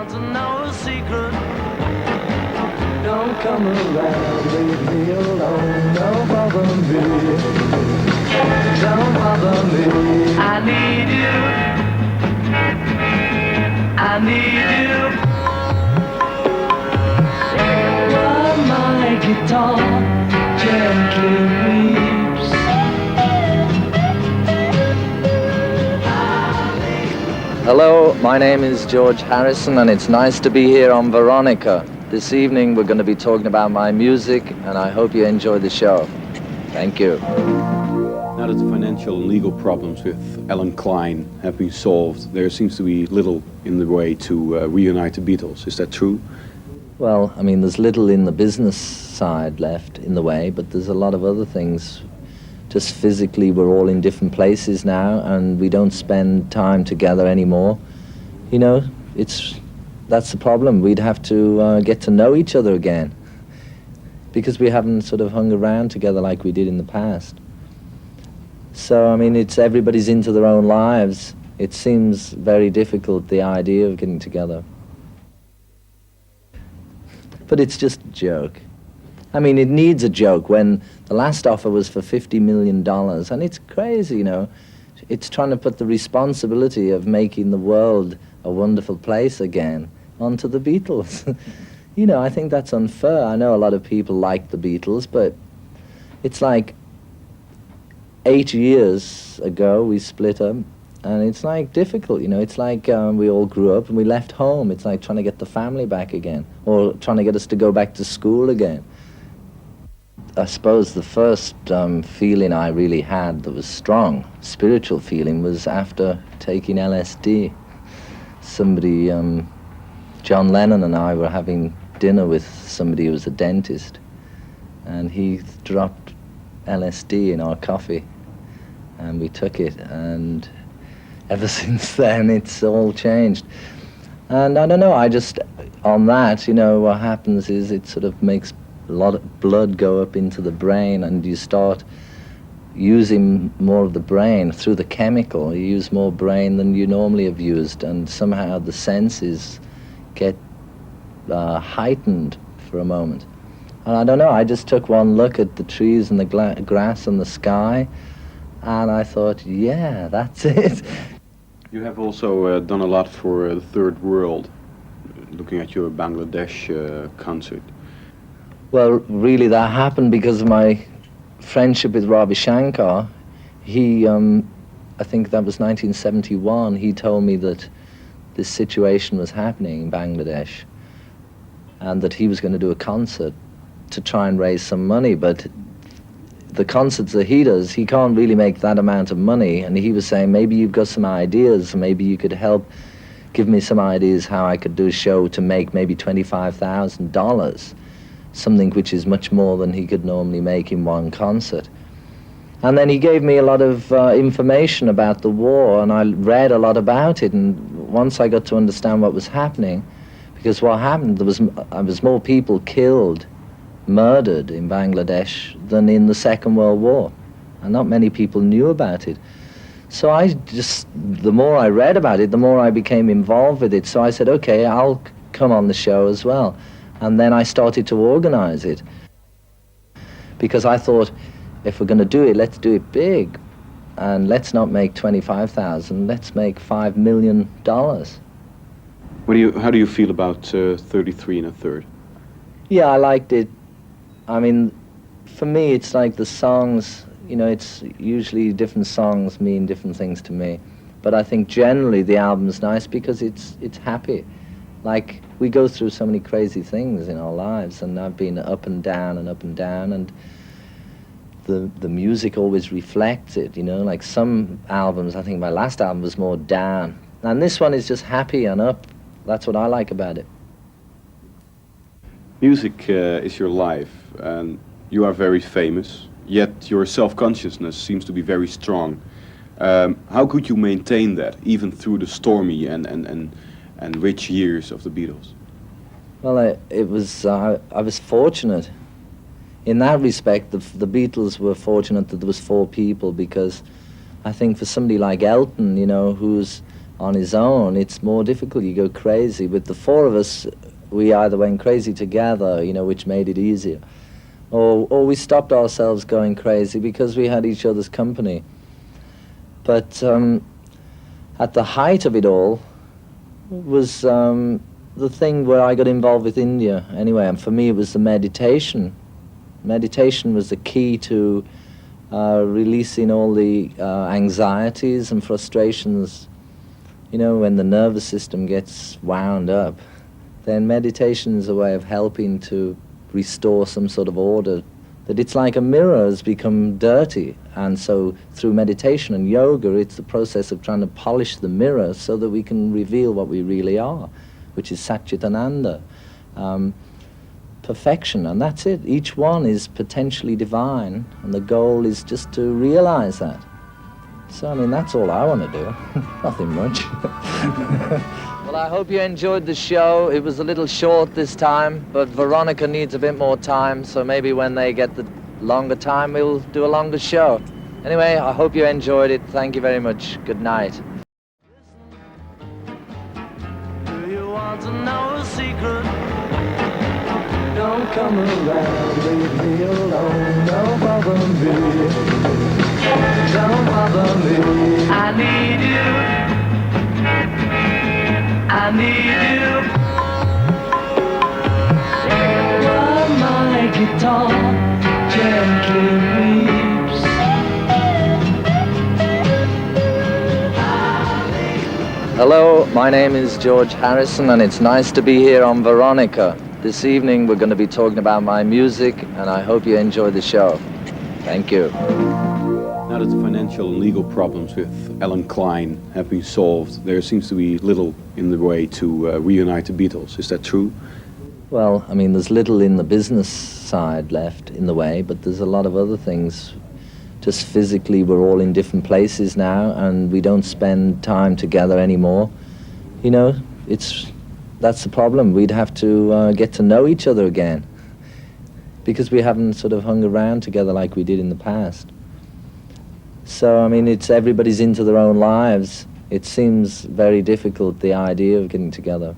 want to know a secret. Don't come around, leave me alone, don't bother me. Don't bother me. I need you. I need you. While my guitar gently weeps. Hello, my name is George Harrison and it's nice to be here on Veronica. This evening we're going to be talking about my music and I hope you enjoy the show. Thank you. Now that the financial and legal problems with Alan Klein have been solved, there seems to be little in the way to reunite the Beatles. Is that true? Well, I mean, there's little in the business side left in the way, but there's a lot of other things. Just physically, we're all in different places now, and we don't spend time together anymore. You know, that's the problem. We'd have to get to know each other again, because we haven't sort of hung around together like we did in the past. So, I mean, it's everybody's into their own lives. It seems very difficult, the idea of getting together. But it's just a joke. I mean, it needs a joke when the last offer was for $50 million, and it's crazy, you know. It's trying to put the responsibility of making the world a wonderful place again onto the Beatles. You know, I think that's unfair. I know a lot of people like the Beatles, but it's like 8 years ago we split up, and it's like difficult, you know. It's like we all grew up and we left home. It's like trying to get the family back again, or trying to get us to go back to school again. I suppose the first feeling I really had that was strong, spiritual feeling, was after taking LSD. Somebody, John Lennon and I were having dinner with somebody who was a dentist, and he dropped LSD in our coffee, and we took it, and ever since then it's all changed. And I don't know, I just, on that, you know, what happens is it sort of makes a lot of blood go up into the brain, and you start using more of the brain through the chemical. You use more brain than you normally have used, and somehow the senses get heightened for a moment. And I don't know, I just took one look at the trees and the grass and the sky, and I thought, yeah, that's it. You have also done a lot for the third world, looking at your Bangladesh concert. Well, really, that happened because of my friendship with Ravi Shankar. He, I think that was 1971, he told me that this situation was happening in Bangladesh and that he was going to do a concert to try and raise some money, but the concerts that he does, he can't really make that amount of money, and he was saying, maybe you've got some ideas, maybe you could help give me some ideas how I could do a show to make maybe $25,000. Something which is much more than he could normally make in one concert. And then he gave me a lot of information about the war, and I read a lot about it, and once I got to understand what was happening, because what happened, there was more people killed, murdered in Bangladesh than in the Second World War, and not many people knew about it. So the more I read about it, the more I became involved with it, so I said, okay, I'll come on the show as well. And then I started to organize it, because I thought, if we're going to do it, let's do it big, and let's not make 25,000. Let's make $5 million. How do you feel about 33 and a third? Yeah, I liked it. I mean, for me, it's like the songs. You know, it's usually different songs mean different things to me, but I think generally the album's nice because it's happy. Like, we go through so many crazy things in our lives, and I've been up and down and up and down, and the music always reflects it, you know. Like some albums, I think my last album was more down, and this one is just happy and up. That's what I like about it. Music is your life, and you are very famous, yet your self-consciousness seems to be very strong. How could you maintain that, even through the stormy and rich years of the Beatles? Well, I was fortunate. In that respect, the Beatles were fortunate that there was 4 people, because I think for somebody like Elton, you know, who's on his own, it's more difficult. You go crazy. With the four of us, we either went crazy together, you know, which made it easier, or we stopped ourselves going crazy because we had each other's company. But at the height of it all was the thing where I got involved with India anyway, and for me it was the meditation. Meditation was the key to releasing all the anxieties and frustrations. You know, when the nervous system gets wound up, then meditation is a way of helping to restore some sort of order. That it's like a mirror has become dirty, and so through meditation and yoga, it's the process of trying to polish the mirror so that we can reveal what we really are, which is Satchitananda, perfection, and that's it. Each one is potentially divine, and the goal is just to realize that. So, I mean, that's all I want to do. Nothing much. Well, I hope you enjoyed the show. It was a little short this time, but Veronica needs a bit more time, so maybe when they get the longer time, we'll do a longer show. Anyway, I hope you enjoyed it. Thank you very much. Good night. Do you want to know a secret? Don't come around, leave me alone. Don't bother me. Don't bother me. I need you. I need you. While my guitar gently weeps. Hello, my name is George Harrison, and it's nice to be here on Veronica. This evening we're going to be talking about my music, and I hope you enjoy the show. Thank you. Now that the financial and legal problems with Alan Klein have been solved, there seems to be little in the way to reunite the Beatles. Is that true? Well, I mean, there's little in the business side left in the way, but there's a lot of other things. Just physically, we're all in different places now, and we don't spend time together anymore. You know, that's the problem. We'd have to get to know each other again, because we haven't sort of hung around together like we did in the past. So, I mean, everybody's into their own lives. It seems very difficult, the idea of getting together.